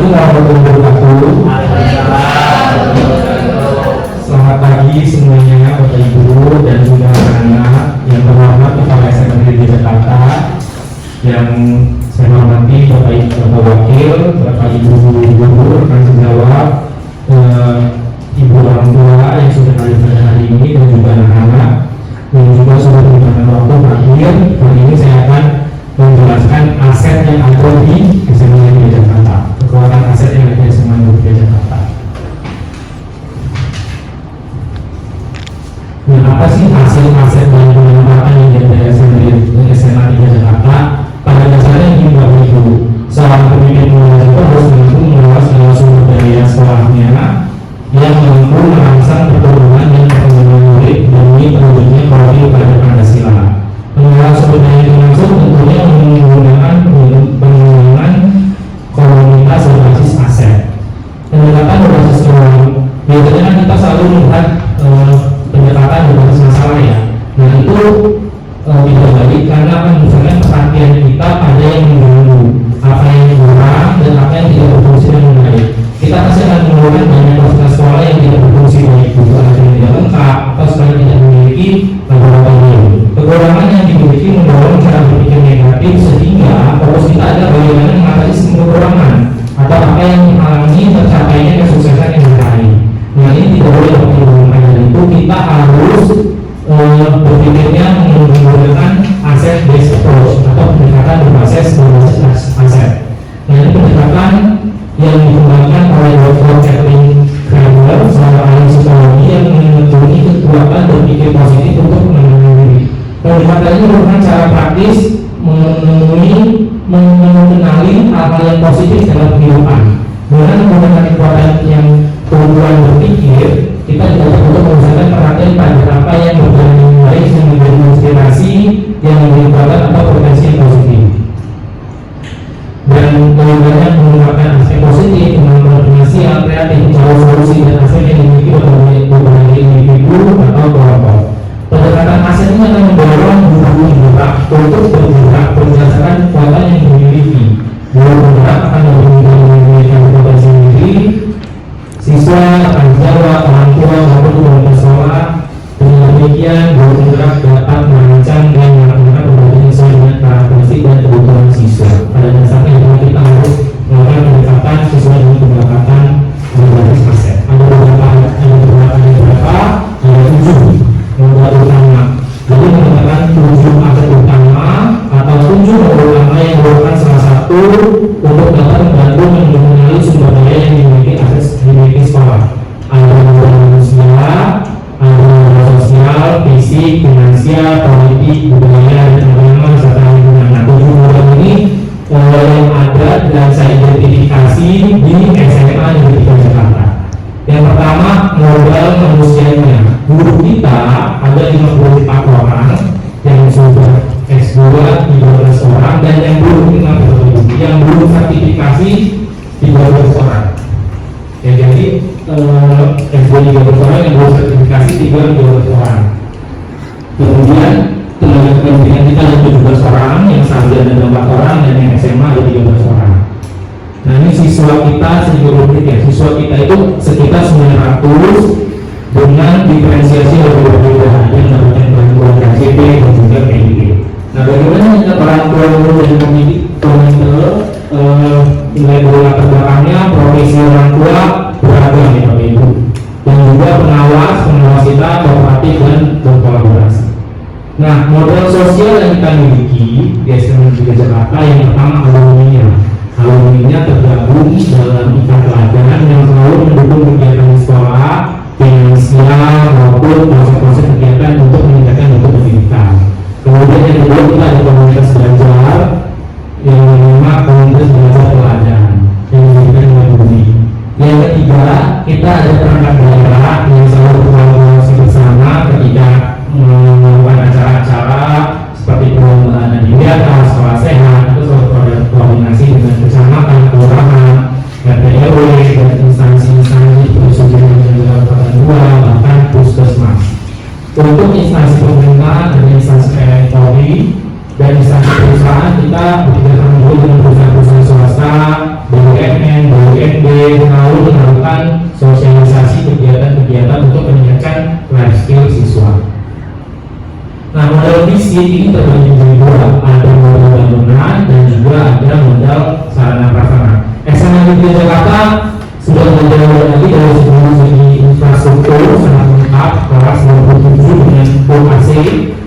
warahmatullahi wabarakatuh. Selamat pagi semuanya, Bapak Ibu dan juga anak-anak yang terhormat Kepala SMA Negeri Jakarta, yang saya hormati Bapak Wakil, Bapak Ibu Guru, rekan sejawat, Ibu orang tua yang sudah hadir pada hari ini, dan juga anak-anak yang juga sudah memberikan waktu terakhir. Hari ini saya akan menjelaskan aset yang ada di SMA Negeri Jakarta, kekuatan aset yang ada di SMA Negeri Jakarta. Nah, apa sih hasil aset dan penempatan yang ada di SMA Negeri Jakarta? Pada dasarnya ini Bapak Ibu, seorang pemimpin itu harus mampu mengelola segala sumber daya sekolahnya yang mampu merangsang pertumbuhan dan perkembangan murid demi terwujudnya kode pada Pancasila. Mengelola sumber daya dimaksud tentunya menggunakan pengembangan komunitas berbasis aset. Pendekatan berbasis uang, biasanya kan kita selalu melihat pendekatan berbasis masalah ya. Nah itu tidak baik karena misalnya perhatian kita pada yang mengganggu, apa yang kurang dan apa yang tidak berfungsi dengan baik. Kita pasti akan menemukan banyak fasilitas sekolah yang tidak berfungsi baik, buku yang tidak lengkap atau sekolah tidak memiliki laboratorium. Kekurangan yang dimiliki mendorong cara berpikir negatif sehingga fokus kita adalah bagaimana mengatasi semua kekurangan atau apa yang menghalangi tercapainya kesuksesan yang diraih. Nah ini tidak boleh dilakukan, dan itu kita harus berpikirnya menggunakan aset based approach atau pendekatan berbasis aset. Nah ini pendekatan yang dikembangkan oleh Dr. Kathleen Kramer, seorang ahli psikologi yang menekuni kekuatan berpikir positif untuk mengenali diri. Pendekatan ini merupakan cara praktis mengenali hal-hal yang positif dalam kehidupan. Dengan menggunakan kekuatan yang kemampuan berpikir, kita juga perlu mengusahakan perhatian pada apa yang berjalan dengan baik yang menjadi inspirasi, yang menjadi kekuatan atau potensi yang positif. Dan bagaimana menggunakan aspek positif, kemampuan finansial, kreatif, mencari solusi dan aspek yang dimiliki berbagai individu atau kelompok. Pendekatan aset ini akan mendorong guru bergerak untuk bergerak berdasarkan kekuatan yang dimiliki. Guru bergerak akan memiliki potensi diri, siswa akan jawab, orang tua maupun pemerintah sekolah. Dengan demikian, guru bergerak dapat merancang dan melakukan pembelajaran sesuai dengan karakteristik dan kebutuhan siswa. Pada dasarnya kita harus melakukan pendekatan sesuai dengan pendekatan berbasis aset. Ada beberapa, ada 7 modal utama. Jadi menggunakan 7 aset utama atau 7 modal utama yang merupakan salah satu untuk dapat membantu mengenali sumber daya yang dimiliki sekolah. Ada modal manusia, ada modal sosial, fisik, finansial, politik, budaya, dan agama serta lingkungan. Nah, 7 modal ini yang ada dan saya identifikasi di SMA Negeri Jakarta. Yang pertama, modal manusianya. Guru kita ada 54 orang yang sudah S2 13 orang dan yang belum sertifikasi 13 orang. Ya, jadi S2 13 orang yang belum sertifikasi 13 orang. Kemudian tenaga kependidikan kita ada 17 orang, yang sarjana ada 4 orang, dan yang SMA ada 13 orang. Nah ini siswa kita sedikit lebih ya. Siswa kita itu sekitar 900 dengan diferensiasi yang berbeda, ada yang mendapatkan bantuan KCP dan juga PIB. Nah bagaimana dengan orang tua guru dan komite nilai guru latar belakangnya, profesi orang tua beragam ya Bapak Ibu, dan juga pengawas kita kooperatif dan berkolaborasi. Nah model sosial yang kita miliki di SMA Negeri Jakarta, yang pertama alumninya tergabung dalam ikatan pelajaran yang selalu mendukung kegiatan sekolah, finansial maupun proses-proses kegiatan untuk meningkatkan mutu pendidikan. Kemudian yang kedua, kita ada komunitas belajar yang menerima komunitas belajar pelajaran yang diberikan oleh bumi. Yang ketiga, kita ada perangkat daerah yang selalu berkolaborasi bersama ketika melakukan acara-acara seperti perlombaan adiwiyata, sekolah sehat, itu selalu koordinasi dengan kecamatan, kelurahan, RT RW, dan instansi-instansi perizinan dan juga bahkan puskesmas. Untuk instansi pemerintahan dan instansi Polri dan instansi perusahaan, kita bekerjasama dulu dengan perusahaan-perusahaan swasta, BUMN, BUMN, PMB, lalu melakukan sosialisasi kegiatan-kegiatan untuk meningkatkan life skill siswa. Nah, modal fisik ini terbagi menjadi dua, ada modal bangunan dan juga ada modal sarana prasarana. SMA Negeri Jakarta sudah menjadi lagi dari segi infrastruktur sangat lengkap, kelas 27 dengan full AC,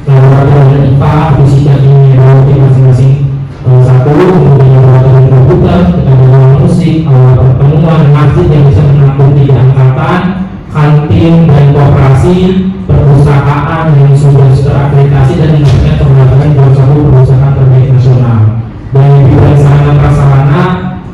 laboratorium IPA, fisika, kimia, masing-masing satu, kemudian laboratorium komputer, kita ada musik, pertemuan, masjid yang bisa menampung 3 angkatan, kantin dan koperasi, perpustakaan yang sudah terakreditasi dan mendapatkan penghargaan juara satu perusahaan terbaik nasional. Dan di bidang sarana prasarana,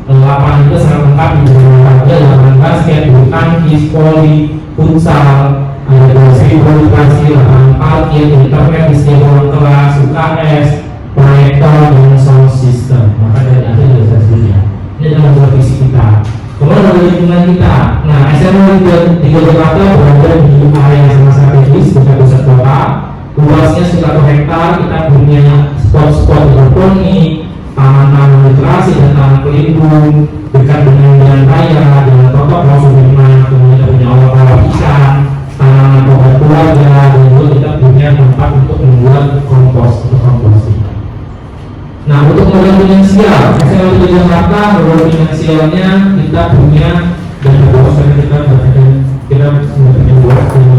lapangan itu sangat lengkap di dalamnya, lapangan basket, bulu tangkis, voli, futsal, ada dosen vokasi, lapangan parkir, internet di setiap ruang kelas, UKS, proyektor dan sound system. Maka dari akhir dari saya sebutnya. Ini adalah modal fisik kita. Kemudian ada lingkungan kita. Nah, SMA di Jakarta berada di area yang sangat strategis dekat pusat kota. Luasnya sekitar 1 hektar. Kita punya spot-spot hidroponik, taman-taman literasi dan taman pelindung, dekat dengan jalan raya, dengan protokol Sudirman. Kemudian kita punya olah ikan, tanaman obat keluarga, dan juga kita punya tempat untuk membuat kompos atau komposting. Nah, untuk modal finansial, SMA di Jakarta, modal finansialnya kita punya dana bos, kita mendapatkan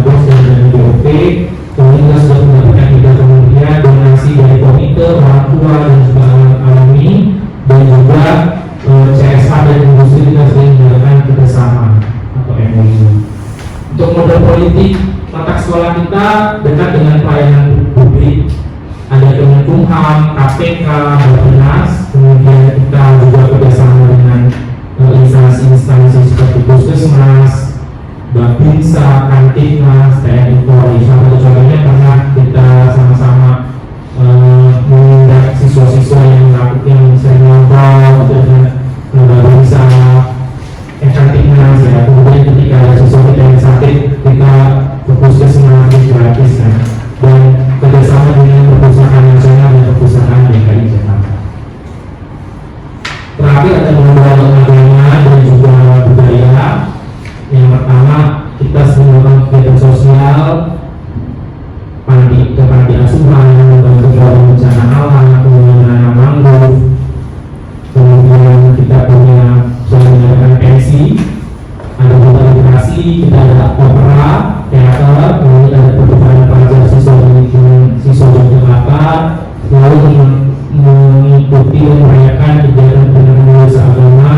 bos dan BOP, kemudian kita sudah mendapatkan juga kemudian donasi dari komite, orang tua dan juga alumni, dan juga CSA dan industri kita sering melakukan kerjasama atau MOU. Untuk modal politik, mata sekolah kita dekat dengan pelayanan publik. Ada Kemenkumham, KPK, Bappenas, kemudian kita juga kerjasama dengan instansi-instansi seperti Puskesmas, Babinsa, Kantikmas, TNI Polri. Salah satu contohnya pernah kita sama-sama menindak siswa-siswa yang melakukan sering ngobrol dengan Babinsa, Kantikmas ya. Kemudian ketika ada siswa kita yang sakit, kita ke Puskesmas gratis kan. Dan kerjasama dengan perpustakaan nasional dan perpustakaan DKI Jakarta. Terakhir ada modal agama dan juga budaya. Yang pertama, kita melakukan kegiatan sosial, panti asuhan, membantu korban bencana alam, kemudian menanam mangrove, kemudian kita punya mengadakan pensi, ada kota literasi, kita ada opera, teater, kemudian ada pertukaran pelajar siswa Jakarta, lalu mengikuti dan merayakan kegiatan agama,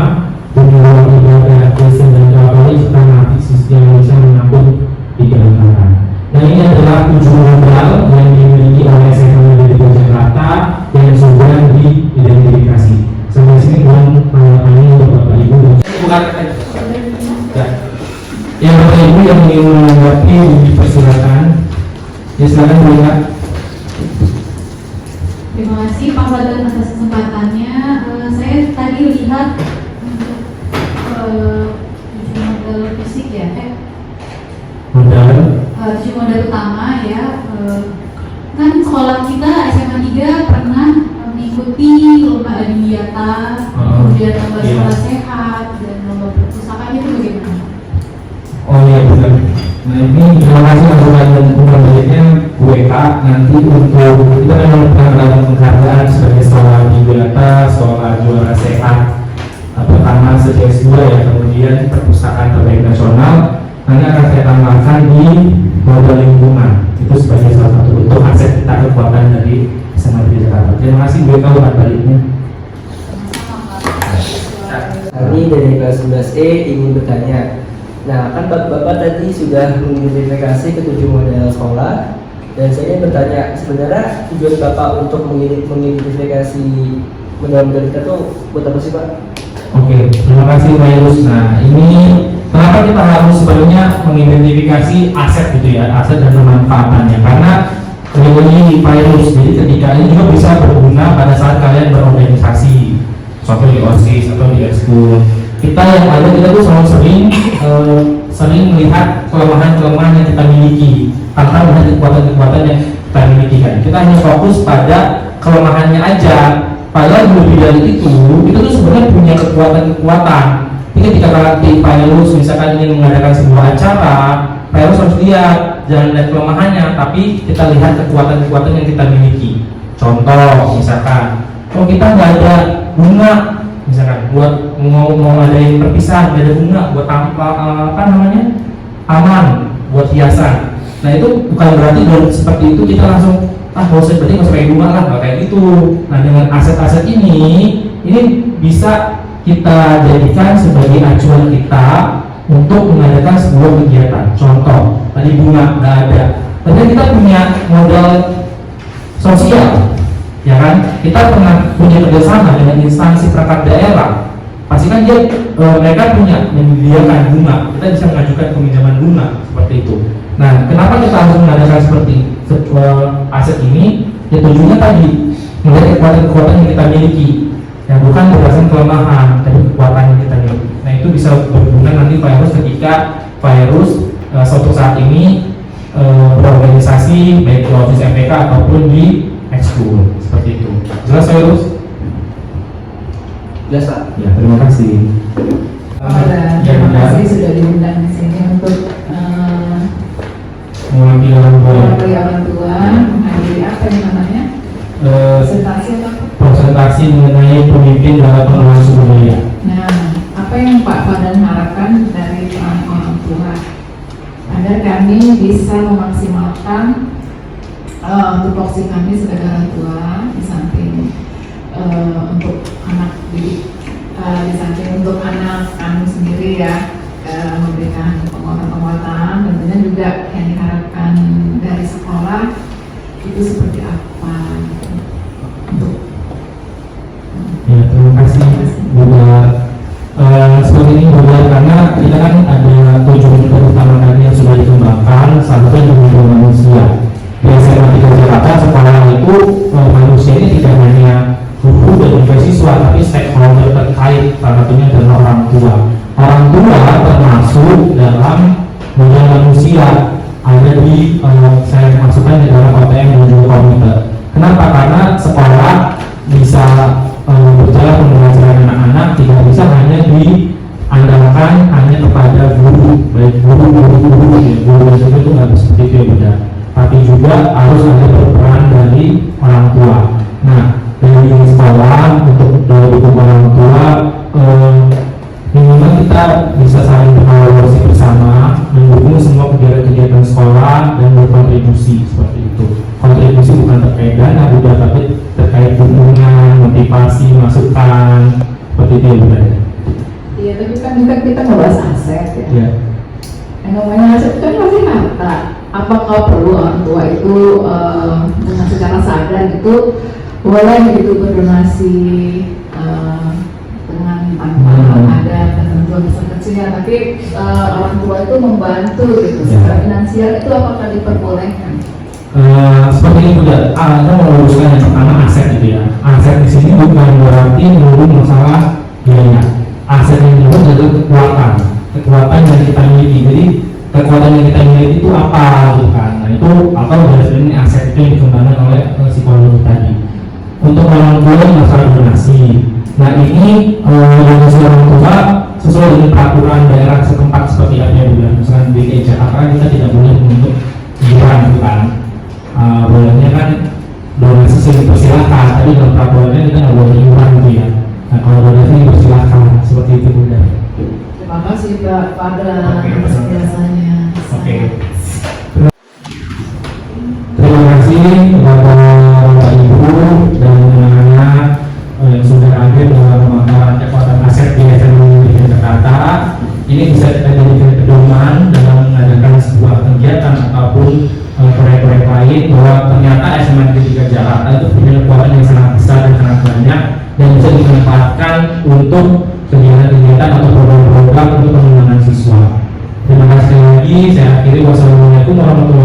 penyuluhan ibadah Kristen dan Katolik serta mahasiswa yang bisa menampung 3 angkatan. Nah, ini adalah 7 modal yang dimiliki oleh SMA Negeri Jakarta yang sudah diidentifikasi. Sampai sini belum tanya untuk Bapak Ibu dan yang Bapak Ibu yang ingin menanggapi dipersilakan. Ya, silakan Bu ya. Terima kasih Pak Fadlan atas kesempatannya. Saya tadi lihat untuk modal fisik ya, modal utama ya. Kan sekolah kita SMA 3 pernah mengikuti lomba adiwiyata, kemudian lomba sekolah sehat dan lomba perpustakaan, itu bagaimana? Oh iya benar. Nah, ini terima kasih dan pembagiannya WK. Nanti untuk kita memang pernah penghargaan sebagai sekolah adiwiyata, sekolah juara sehat pertama sejak 2 ya, kemudian perpustakaan terbaik nasional. Nanti akan saya tambahkan di modal lingkungan, itu sebagai salah satu bentuk aset kita kekuatan dari SMA Negeri Jakarta. Terima kasih WK buat baliknya. Kami dari kelas 11E ingin bertanya. Nah, kan Bapak tadi sudah mengidentifikasi ke 7 model sekolah, dan saya ingin bertanya, sebenarnya tujuan Bapak untuk mengidentifikasi model-model kita tuh buat apa sih Pak? Oke, terima kasih Pak Yus. Nah, ini kenapa kita harus sebenarnya mengidentifikasi aset gitu ya, aset dan pemanfaatannya, karena ini Pak Yus, jadi ketika ini juga bisa berguna pada saat kalian berorganisasi, contoh di OSIS atau di ekskul. Kita yang ada, kita tuh selalu sering melihat kelemahan-kelemahan yang kita miliki tanpa melihat kekuatan-kekuatan yang kita miliki kan. Kita hanya fokus pada kelemahannya aja, padahal lebih dari itu tuh sebenarnya punya kekuatan-kekuatan Tapi ketika di Virus misalkan ingin mengadakan sebuah acara, Virus harus lihat, jangan lihat kelemahannya, tapi kita lihat kekuatan-kekuatan yang kita miliki. Contoh, misalkan, kalau kita nggak ada bunga, misalkan buat mau ngadain perpisahan, nggak ada bunga buat aman, buat hiasan. Nah itu bukan berarti dari seperti itu kita langsung kalau saya berarti nggak usah pakai bunga lah, nggak kayak gitu. Nah dengan aset-aset ini bisa kita jadikan sebagai acuan kita untuk mengadakan sebuah kegiatan. Contoh, tadi bunga nggak ada, tapi kita punya modal sosial, ya kan? Kita pernah punya kerjasama dengan instansi perangkat daerah. Pasti kan mereka punya menyediakan bunga, kita bisa mengajukan peminjaman bunga seperti itu. Nah, kenapa kita harus mengadakan seperti aset ini? Ya tujuannya tadi melihat kekuatan-kekuatan yang kita miliki, yang bukan berdasarkan kelemahan, tapi kekuatan yang kita miliki. Nah, itu bisa berguna nanti Virus ketika Virus suatu saat ini berorganisasi baik di office MPK ataupun di ekskul seperti itu. Jelas Virus? Jelas Pak. Ya, terima kasih. Terima kasih sudah diundang di sini untuk mewakili orang tua menghadiri apa yang namanya presentasi atau presentasi mengenai pemimpin dalam pengelolaan sumber daya. Nah, apa yang Pak Fadlan harapkan dari orang tua agar kami bisa memaksimalkan tupoksi kami sebagai orang tua di samping untuk anak didik, di samping untuk anak kami sendiri ya, memberikan penguatan-penguatan, tentunya juga yang diharapkan dari sekolah itu seperti apa untuk Ya, terima kasih juga seperti ini juga karena kita kan ada tujuan utama tadi yang sudah dikembangkan, satu kan dengan manusia. Di SMA 3 Jakarta sekolah itu manusia ini tidak hanya guru dan juga siswa, tapi stakeholder terkait, salah satunya adalah orang tua. Orang tua termasuk dalam modal manusia, ada di saya masukkan di dalam OTM dan juga komputer. Kenapa? Karena sekolah bisa berjalan pembelajaran anak-anak tidak bisa hanya diandalkan hanya kepada guru, baik guru dan juga itu nggak bisa seperti itu ya beda. Tapi juga harus ada berperan dari orang tua. Nah, dari sekolah untuk dukung orang tua, minimal kita bisa saling berkolaborasi bersama, mendukung semua kegiatan-kegiatan sekolah dan berkontribusi seperti itu. Kontribusi bukan terkait dana, bukan, tapi terkait dukungan, motivasi, masukan, seperti itu ya budaya. iya, tapi kan kita ngebahas aset ya. Ya. Yang namanya aset kan pasti harta. Apakah perlu orang tua itu dengan secara sadar itu boleh gitu berdonasi dengan tanpa ada ketentuan besar kecilnya, tapi orang tua itu membantu gitu secara finansial, itu apakah diperbolehkan? Seperti ini juga, saya mau luruskan yang pertama aset gitu ya. Aset di sini bukan berarti melulu masalah biaya. Aset yang disebut adalah kekuatan yang kita miliki. Jadi kekuatan yang kita miliki itu apa gitu kan? Nah itu atau dari aset itu yang dikembangkan oleh psikolog tadi. Untuk orang tua masalah donasi. Nah ini donasi orang tua sesuai dengan peraturan daerah setempat seperti apa ya bukan? Misalkan di DKI Jakarta kita tidak boleh untuk iuran gitu kan. Bolehnya kan donasi sih dipersilahkan, tapi dalam peraturannya kita nggak boleh iuran gitu ya. Nah kalau donasi dipersilahkan seperti itu bunda. Terima kasih Pak pada penjelasannya. Oke. Terima kasih kepada Bapak Ibu dan anak-anak yang sudah hadir dalam pemaparan kekuatan aset di SMA Negeri Jakarta. Ini bisa kita jadikan pedoman dalam mengadakan sebuah kegiatan ataupun proyek-proyek lain bahwa ternyata SMA Negeri Jakarta itu punya kekuatan yang sangat besar dan sangat banyak dan bisa dimanfaatkan untuk kegiatan-kegiatan atau program-program untuk pengembangan siswa. Terima kasih lagi. Saya akhiri. Wassalamualaikum warahmatullahi wabarakatuh.